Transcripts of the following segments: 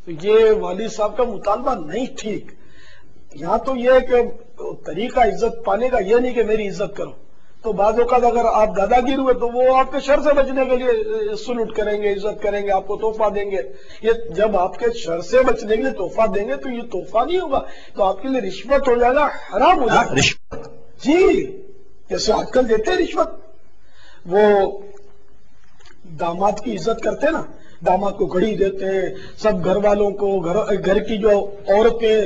تو یہ والد صاحب کا مطالبہ نہیں ٹھیک. یہاں تو یہ ہے کہ طریقہ عزت پانے کا یہ نہیں کہ میری عزت کرو. تو بعض اوقات اگر آپ دادا گیر ہوئے تو وہ آپ کے شر سے بچنے کے لیے سلوٹ کریں گے، عزت کریں گے، آپ کو تحفہ دیں گے. یہ جب آپ کے شر سے بچنے کے لیے تحفہ دیں گے تو یہ تحفہ نہیں ہوگا، تو آپ کے لیے رشوت ہو جائے گا، حرام ہو جائے گا. رشوت جی، جیسے آج کل دیتے ہیں رشوت. وہ داماد کی عزت کرتے نا، داماد کو گھڑی دیتے ہیں، سب گھر والوں کو، گھر کی جو عورتیں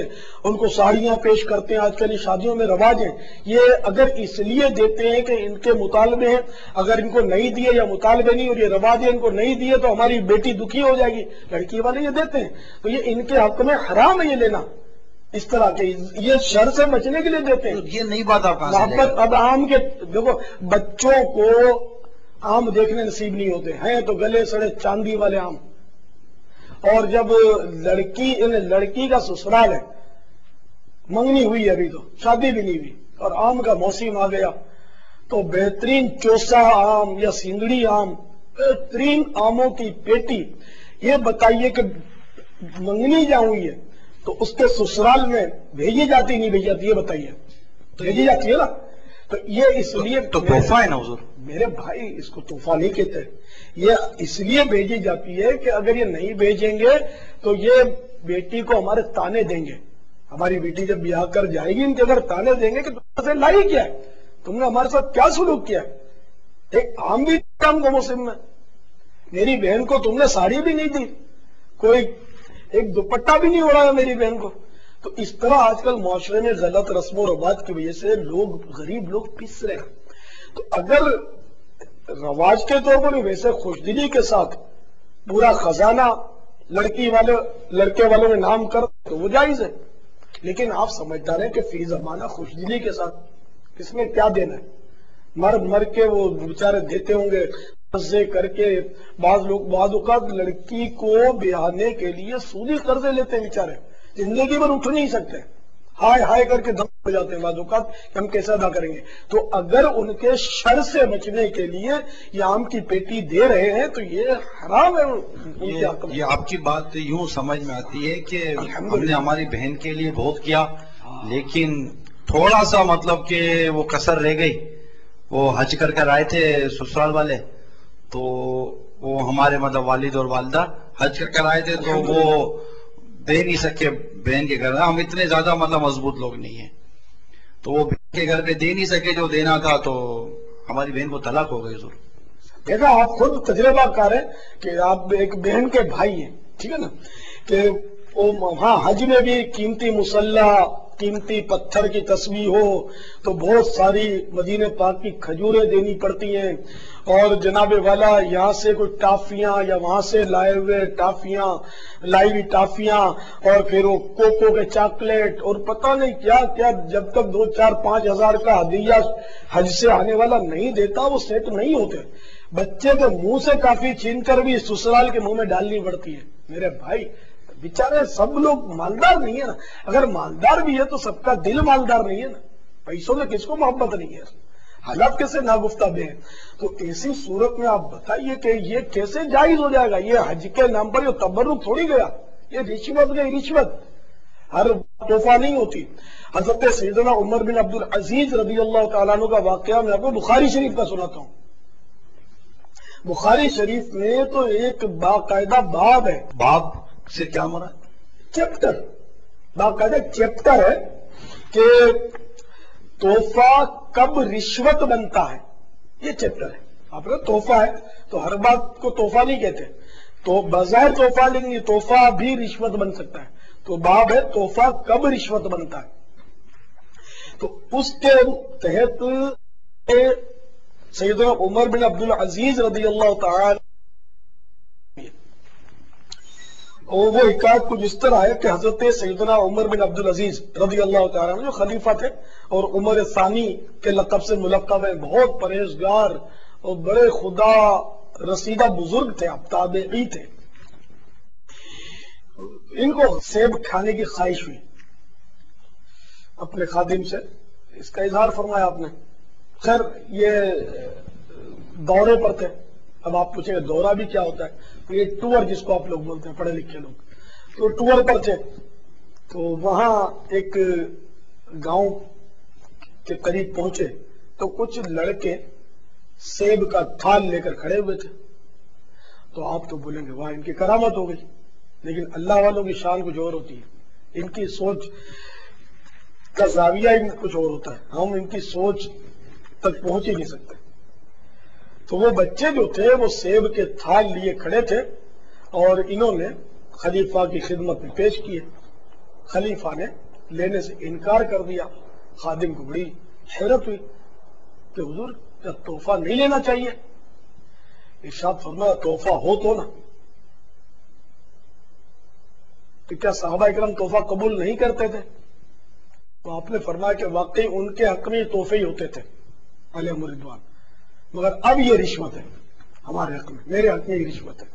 ان کو ساڑیاں پیش کرتے ہیں. آج کل یہ شادیوں میں رواج ہیں. یہ اگر اس لیے دیتے ہیں کہ ان کے مطالبے ہیں، اگر ان کو نہیں دیے یا مطالبے نہیں اور یہ رواج ہے ان کو نہیں دیے تو ہماری بیٹی دکھی ہو جائے گی، لڑکی والے یہ دیتے ہیں. تو یہ ان کے حق میں حرام ہے یہ لینا. اس طرح کے یہ شر سے بچنے کے لیے دیتے ہیں. یہ نئی بات آپ کہاں سے لے گئے؟ محبت اب آم کے دیکھو، بچوں کو آم دیکھنے نصیب نہیں ہوتے ہیں تو گلے سڑے چاندی والے آم. اور جب لڑکی کا سسرال ہے، منگنی ہوئی ابھی تو شادی بھی نہیں ہوئی اور آم کا موسم آ گیا تو بہترین چوسا آم یا سنگڑی آم، بہترین آموں کی پیٹی. یہ بتائیے کہ منگنی جہاں ہوئی ہے تو اس کے سسرال میں بھیجی جاتی نہیں بھیجی جاتی؟ یہ بتائیے. بھیجی جاتی ہے نا. تو یہ اس لیے تو تحفہ ہے نا حضور. میرے بھائی اس کو تحفہ نہیں کہتے. یہ اس لیے بھیجی جاتی ہے کہ اگر یہ نہیں بھیجیں گے تو یہ بیٹی کو ہمارے تانے دیں گے. ہماری بیٹی جب بیاہ کر جائے گی ان کے اگر تانے دیں گے کہ تم سے لائی کیا ہے، تم نے ہمارے ساتھ کیا سلوک کیا ہے. ایک عام بھی کام کو موسم میں میری بہن کو تم نے ساڑی بھی نہیں دی، کوئی ایک دوپٹہ بھی نہیں اڑایا میری بہن کو. تو اس طرح آج کل معاشرے میں غلط رسم و رواج کی وجہ سے غریب لوگ پس رہے ہیں. تو اگر رواج کے طور پر ویسے خوش دلی کے ساتھ پورا خزانہ لڑکے والوں نے نام کر تو وہ جائز ہے. لیکن آپ سمجھدار ہیں کہ فی زمانہ خوش دلی کے ساتھ اس میں کیا دینا ہے. مر کے وہ بیچارے دیتے ہوں گے قرضے کر کے. بعض اوقات لڑکی کو بیاہنے کے لیے سودی قرضے لیتے ہیں بیچارے، زندگی پر اٹھ نہیں سکتے، ہائے ہائے کر کے دم ہو جاتے ہیں بعض اوقات کہ ہم کیسے ادا کریں گے. تو اگر ان کے شر سے بچنے کے لیے یہ آم کی پیٹی دے رہے ہیں تو یہ حرام ہے. یہ آپ کی بات یوں سمجھ میں آتی ہے کہ ہم نے ہماری بہن کے لیے بہت کیا لیکن تھوڑا سا مطلب کہ وہ کسر رہ گئی. وہ حج کر کر آئے تھے سسرال والے تو وہ ہمارے مطلب والد اور والدہ حج کر آئے تھے تو وہ دے نہیں سکے بہن کے گھر. ہم اتنے زیادہ مطلب مضبوط لوگ نہیں ہیں تو وہ بہن کے گھر پہ دے نہیں سکے جو دینا تھا تو ہماری بہن کو طلاق ہو گئی. ضرور دیکھا آپ خود تجربہ کار ہے کہ آپ ایک بہن کے بھائی ہیں، ٹھیک ہے نا، کہ وہاں حج میں بھی قیمتی مسلح، قیمتی پتھر کی تسبیح ہو تو بہت ساری مدینہ پاک کی کھجوریں دینی پڑتی ہیں. اور جناب والا یہاں سے کوئی ٹافیاں یا وہاں سے لائی ہوئی ٹافیاں اور پھر وہ کوکو کے چاکلیٹ اور پتہ نہیں کیا کیا. جب تک 2-4-5 ہزار کا ہدیہ حج سے آنے والا نہیں دیتا وہ سیٹ نہیں ہوتے. بچے کے منہ سے کافی چھین کر بھی سسرال کے منہ میں ڈالنی پڑتی ہے. میرے بھائی بیچارے سب لوگ مالدار نہیں ہے نا. اگر مالدار بھی ہے تو سب کا دل مالدار نہیں ہے نا. پیسوں میں کس کو محبت نہیں ہے، حالات کیسے ناگفتہ بے ہیں. تو ایسی صورت میں آپ بتائیے کہ یہ کیسے جائز ہو جائے گا. یہ حج کے نام پر یہ تبرک تھوڑی گیا، یہ رشوت گئی. رشوت ہر تحفہ نہیں ہوتی. حضرت سیدنا عمر بن عبد العزیز رضی اللہ تعالیٰ عنہ کا واقعہ میں آپ کو بخاری شریف کا سناتا ہوں. بخاری شریف میں تو ایک باقاعدہ باب ہے. باب سے کیا مراد؟ چیپٹر، باقاعدہ چیپٹر ہے کہ تحفہ کب رشوت بنتا ہے. یہ چیپٹر ہے. آپ نے تحفہ ہے تو ہر بات کو تحفہ نہیں کہتے، تو بظاہر تحفہ لیکن یہ تحفہ بھی رشوت بن سکتا ہے. تو باب ہے تحفہ کب رشوت بنتا ہے. تو اس کے تحت سیدنا عمر بن عبد العزیز رضی اللہ تعالی اور وہ حکایت کچھ اس طرح ہے کہ حضرت سیدنا عمر بن عبد العزیز رضی اللہ تعالیٰ عنہ جو خلیفہ تھے اور عمر ثانی کے لقب سے ملقب ہیں، بہت پرہیزگار اور بڑے خدا رسیدہ بزرگ تھے، اب تابعی تھے. ان کو سیب کھانے کی خواہش ہوئی اپنے خادم سے، اس کا اظہار فرمایا آپ نے. خیر یہ دورے پر تھے. اب آپ پوچھیں گے دورہ بھی کیا ہوتا ہے؟ تو یہ ٹور جس کو آپ لوگ بولتے ہیں پڑھے لکھے لوگ، تو ٹور پر تھے، تو وہاں ایک گاؤں کے قریب پہنچے تو کچھ لڑکے سیب کا تھال لے کر کھڑے ہوئے تھے. تو آپ تو بولیں گے واہ ان کی کرامت ہو گئی، لیکن اللہ والوں کی شان کچھ اور ہوتی ہے، ان کی سوچ کا زاویہ ہی کچھ اور ہوتا ہے، ہم ان کی سوچ تک پہنچ ہی نہیں سکتے. تو وہ بچے جو تھے وہ سیب کے تھال لیے کھڑے تھے اور انہوں نے خلیفہ کی خدمت میں پیش کیے. خلیفہ نے لینے سے انکار کر دیا. خادم کو بڑی حیرت ہوئی کہ حضور تحفہ نہیں لینا چاہیے. ارشاد فرمایا تحفہ ہو تو نا. تو کیا صحابہ اکرام تحفہ قبول نہیں کرتے تھے؟ تو آپ نے فرمایا کہ واقعی ان کے حق میں تحفے ہی ہوتے تھے علیہم رضوان، مگر اب یہ رشوت ہے ہمارے حق میں، میرے حق میں یہ رشوت ہے.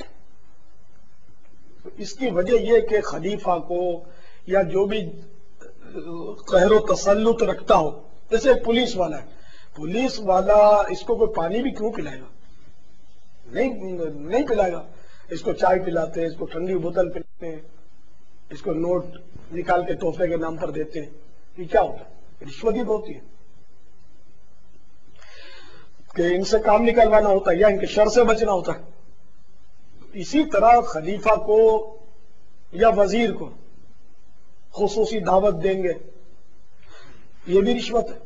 تو اس کی وجہ یہ کہ خلیفہ کو یا جو بھی قہر و تسلط رکھتا ہو، جیسے ایک پولیس والا ہے، پولیس والا اس کو کوئی پانی بھی کیوں پلائے گا؟ نہیں پلائے گا. اس کو چائے پلاتے ہیں، اس کو ٹھنڈی بوتل پلاتے ہیں، اس کو نوٹ نکال کے تحفے کے نام پر دیتے ہیں. یہ کیا ہوتا ہے؟ رشوت ہی ہوتی ہے کہ ان سے کام نکلوانا ہوتا ہے یا ان کے شر سے بچنا ہوتا ہے. اسی طرح خلیفہ کو یا وزیر کو خصوصی دعوت دیں گے، یہ بھی رشوت ہے.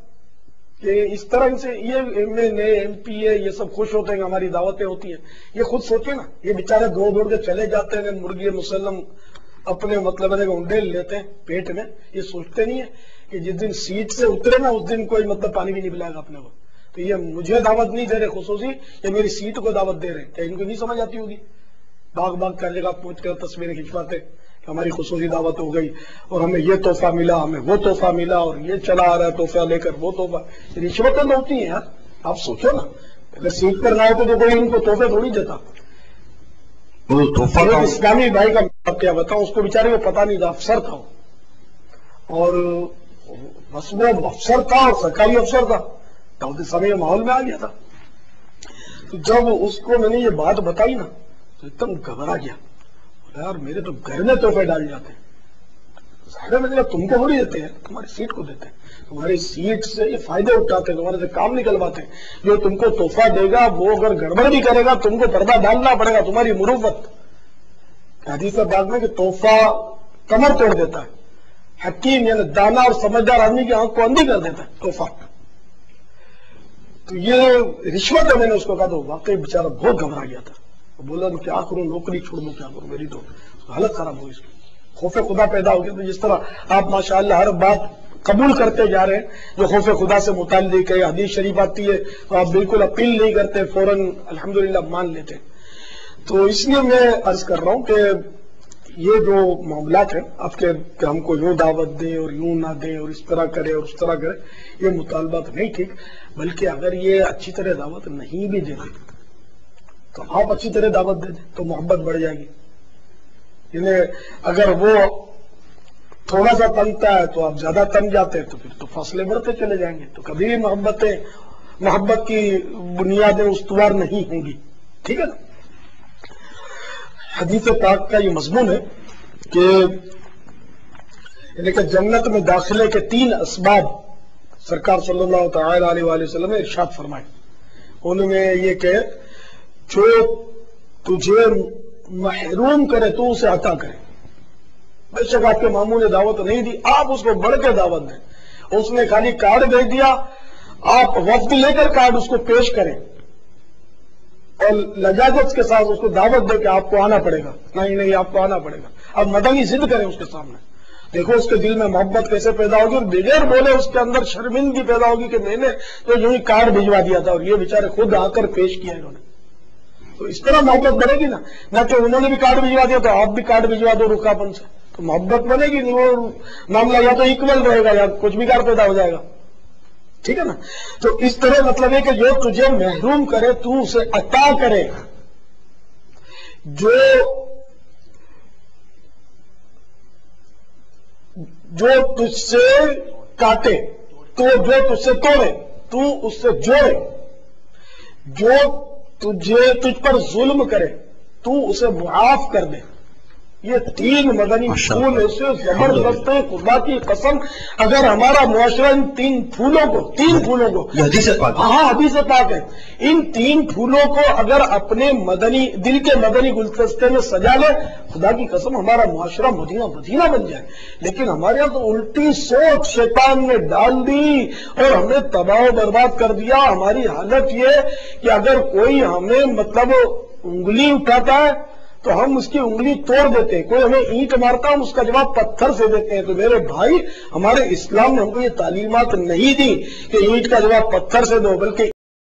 کہ اس طرح سے یہ M N A M P A یہ سب خوش ہوتے ہیں کہ ہماری دعوتیں ہوتی ہیں. یہ خود سوچے نا، یہ بیچارے دوڑ کے چلے جاتے ہیں، مرغی مسلم اپنے مطلب انڈیل لیتے ہیں پیٹ میں. یہ سوچتے نہیں ہے کہ جس دن سیٹ سے اترے نا اس دن کوئی مطلب پانی بھی نہیں پلائے گا اپنے کو. تو یہ مجھے دعوت نہیں دے رہے خصوصی، یہ میری سیٹ کو دعوت دے رہے ہیں. کیا ان کو نہیں سمجھ آتی ہوگی؟ باغ کا جگہ پہنچ کر تصویریں کھنچواتے کہ ہماری خصوصی دعوت ہو گئی اور ہمیں یہ تحفہ ملا، ہمیں وہ تحفہ ملا، اور یہ چلا آ رہا ہے تحفہ لے کر وہ تحفہ. رشوتیں تو ہوتی ہیں یار، آپ سوچو نا. اگر سیٹ پر نہ ہوتے تو کوئی ان کو تحفے تھوڑی دیتا. اسلامی بھائی کا کیا بتاؤں، اس کو بیچارے کو پتا نہیں تھا، افسر تھا اور بس وہ افسر تھا اور سرکاری افسر تھا، دعوت اسلامی ماحول میں آ گیا تھا. تو جب اس کو میں نے یہ بات بتائی نا تو ایک دم گھبرا گیا. یار میرے تو گھر میں تحفے ڈال جاتے ہیں. ظاہر میں تم کو تھوڑی دیتے ہیں، تمہاری سیٹ کو دیتے ہیں، تمہاری سیٹ سے یہ فائدے اٹھاتے ہیں، تمہارے سے کام نکلواتے ہیں. جو تم کو تحفہ دے گا وہ اگر گڑبڑ بھی کرے گا تم کو پردہ ڈالنا پڑے گا. تمہاری مروت حدیث پاک میں کہ تحفہ کمر توڑ دیتا ہے. حکیم یعنی دانا اور سمجھدار آدمی کی آنکھ کو اندھی کر دیتا ہے تحفہ. تو یہ رشوت ہے. میں نے اس کو کہا تو واقعی بیچارہ بہت گھبرا گیا تھا. بولا میں کیا کروں، نوکری چھوڑ دوں، کیا کروں، میری تو حالت خراب ہوئی. اس کی خوف خدا پیدا ہو گیا. تو جس طرح آپ ماشاءاللہ ہر بات قبول کرتے جا رہے ہیں جو خوف خدا سے متعلق ہے، حدیث شریف آتی ہے تو آپ بالکل اپیل نہیں کرتے، فوراً الحمدللہ مان لیتے. تو اس لیے میں عرض کر رہا ہوں کہ یہ جو معاملات ہیں آپ کے کہ ہم کو یوں دعوت دیں اور یوں نہ دیں اور اس طرح کرے اور اس طرح کرے، یہ مطالبات نہیں ٹھیک. بلکہ اگر یہ اچھی طرح دعوت نہیں بھی دیتے تو آپ اچھی طرح دعوت دے دیں تو محبت بڑھ جائے گی. یعنی اگر وہ تھوڑا سا تنگتا ہے تو آپ زیادہ تنگ جاتے ہیں تو پھر تو فاصلے بڑھتے چلے جائیں گے. تو کبھی بھی محبت کی بنیادیں استوار نہیں ہوں گی. ٹھیک ہے نا. حدیث پاک کا یہ مضمون ہے کہ یعنی کہ جنت میں داخلے کے 3 اسباب سرکار صلی اللہ تعالی علیہ وآلہ وسلم نے ارشاد فرمائے. ان میں یہ کہ جو تجھے محروم کرے تو اسے عطا کرے. بے شک آپ کے ماموں نے دعوت نہیں دی، آپ اس کو بڑھ کے دعوت دیں. اس نے خالی کارڈ بھیج دیا، آپ وفد لے کر کارڈ اس کو پیش کریں اور لجاجت کے ساتھ اس کو دعوت دے کہ آپ کو آنا پڑے گا. نہیں آپ کو آنا پڑے گا. اب مدنی ضد کریں اس کے سامنے. دیکھو اس کے دل میں محبت کیسے پیدا ہوگی اور بغیر بولے اس کے اندر شرمندگی پیدا ہوگی کہ میں نے تو یوں ہی کارڈ بھجوا دیا تھا اور یہ بیچارے خود آ کر پیش کیا انہوں نے. تو اس طرح محبت بڑھے گی نا. نہ کہ انہوں نے بھی کارڈ بھجوا دیا تو آپ بھی کارڈ بھجوا دو رکاپن سے، تو محبت بنے گی نہیں. وہ معاملہ یا تو اکول رہے گا یا کچھ بھی کار پیدا ہو جائے گا. ٹھیک ہے نا. تو اس طرح مطلب ہے کہ جو تجھے محروم کرے تو اسے عطا کرے، جو تجھ سے کاٹے تو جو تجھ سے توڑے تو اس سے جوڑے، جو تجھ پر ظلم کرے تو اسے معاف کر دے. یہ 3 مدنی پھول ایسے زبردست ہیں، خدا کی قسم اگر ہمارا معاشرہ ان 3 پھولوں کو یہ حدیث پاک ہے۔ ہاں حدیث پاک ہے، ان 3 پھولوں کو اگر اپنے دل کے مدنی گلدستے میں سجا لے، خدا کی قسم ہمارا معاشرہ مدینہ بن جائے۔ لیکن ہمارے یہاں تو الٹی سوچ شیطان نے ڈال دی اور ہمیں تباہ و برباد کر دیا۔ ہماری حالت یہ کہ اگر کوئی ہمیں مطلب انگلی اٹھاتا ہے تو ہم اس کی انگلی توڑ دیتے ہیں، کوئی ہمیں اینٹ مارتا ہم اس کا جواب پتھر سے دیتے ہیں۔ تو میرے بھائی، ہمارے اسلام نے ہم کو یہ تعلیمات نہیں دی کہ اینٹ کا جواب پتھر سے دو، بلکہ